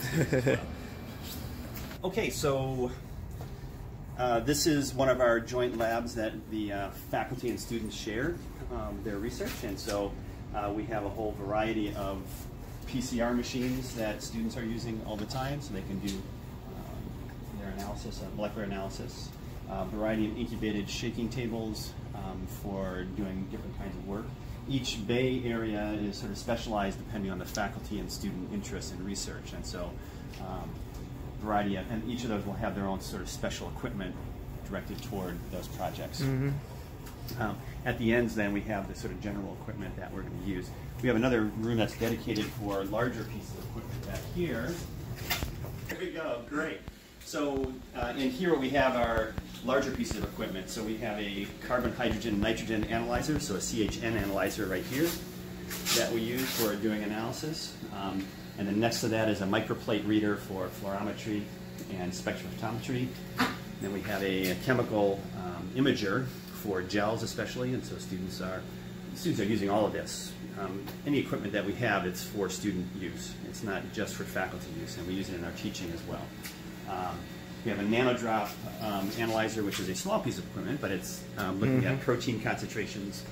students as well. Okay, so this is one of our joint labs that the faculty and students share their research, and so we have a whole variety of PCR machines that students are using all the time, so they can do their analysis, molecular analysis. A variety of incubated shaking tables for doing different kinds of work. Each bay area is sort of specialized depending on the faculty and student interest in research, and so variety of, and each of those will have their own sort of special equipment directed toward those projects. Mm-hmm. At the ends, then, we have the sort of general equipment that we're going to use. We have another room that's dedicated for larger pieces of equipment back here. There we go, great. So in here we have our larger pieces of equipment. So we have a carbon, hydrogen, nitrogen analyzer, so a CHN analyzer right here that we use for doing analysis. And then next to that is a microplate reader for fluorometry and spectrophotometry. Then we have a chemical imager for gels especially, and so students are using all of this. Any equipment that we have, it's for student use. It's not just for faculty use, and we use it in our teaching as well. We have a Nano drop analyzer, which is a small piece of equipment, but it's looking at protein concentrations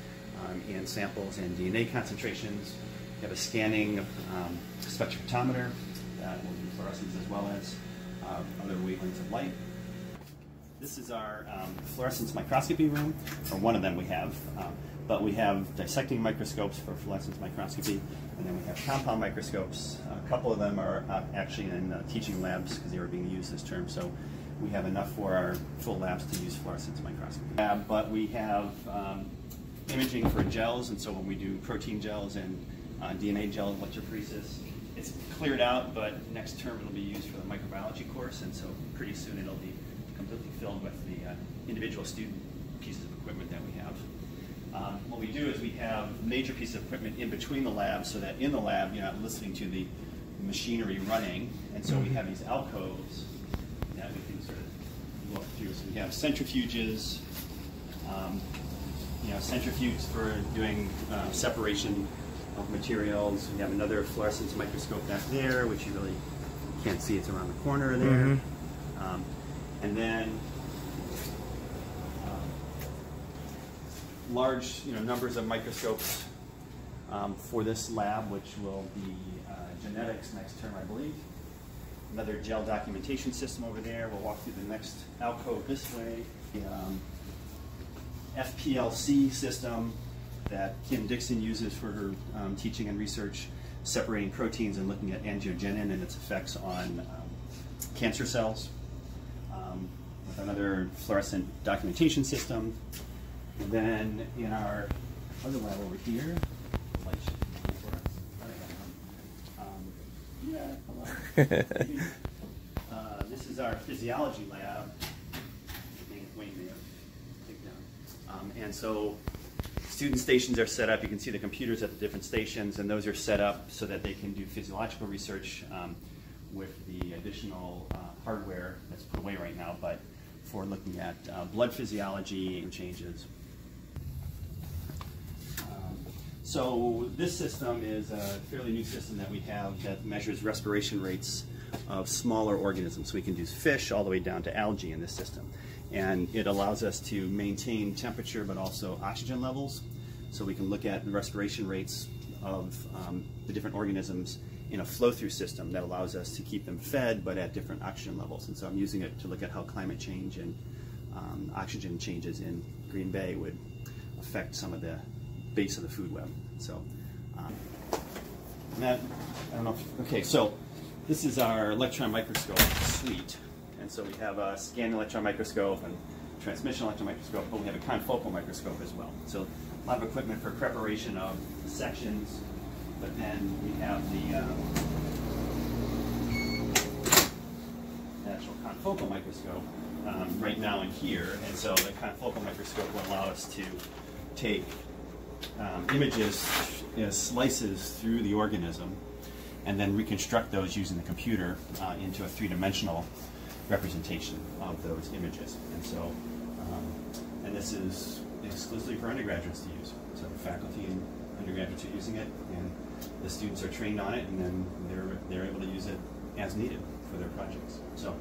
in samples and DNA concentrations. We have a scanning spectrophotometer that will do fluorescence as well as other wavelengths of light. This is our fluorescence microscopy room, or one of them we have. But we have dissecting microscopes for fluorescence microscopy, and then we have compound microscopes. A couple of them are actually in teaching labs because they were being used this term, so we have enough for our full labs to use fluorescence microscopy. But we have imaging for gels, and so when we do protein gels and DNA gel electrophoresis, it's cleared out, but next term it'll be used for the microbiology course, and so pretty soon it'll be completely filled with the individual student pieces of equipment that we have. What we do is we have major pieces of equipment in between the labs so that in the lab you're not listening to the machinery running, and so we have these alcoves that we can sort of look through. So we have centrifuges, centrifuges for doing separation of materials. We have another fluorescence microscope back there, which you really can't see, it's around the corner there. And then large numbers of microscopes for this lab, which will be genetics next term, I believe. Another gel documentation system over there. We'll walk through the next alcove this way. The FPLC system that Kim Dixon uses for her teaching and research, separating proteins and looking at angiogenin and its effects on cancer cells. With another fluorescent documentation system. And then in our other lab over here, this is our physiology lab. And so student stations are set up. You can see the computers at the different stations, and those are set up so that they can do physiological research with the additional hardware that's put away right now, but for looking at blood physiology and changes. So this system is a fairly new system that we have that measures respiration rates of smaller organisms. So we can do fish all the way down to algae in this system. And it allows us to maintain temperature but also oxygen levels. So we can look at the respiration rates of the different organisms in a flow-through system that allows us to keep them fed but at different oxygen levels. And so I'm using it to look at how climate change and oxygen changes in Green Bay would affect some of the base of the food web. So, that, I don't know if, okay, so this is our electron microscope suite. And so we have a scanning electron microscope and transmission electron microscope, but we have a confocal microscope as well. So a lot of equipment for preparation of sections, but then we have the actual confocal microscope right now in here. And so the confocal microscope will allow us to take images, slices through the organism, and then reconstruct those using the computer into a three-dimensional representation of those images. And so, and this is exclusively for undergraduates to use. So the faculty and undergraduates are using it, and the students are trained on it, and then they're able to use it as needed for their projects. So.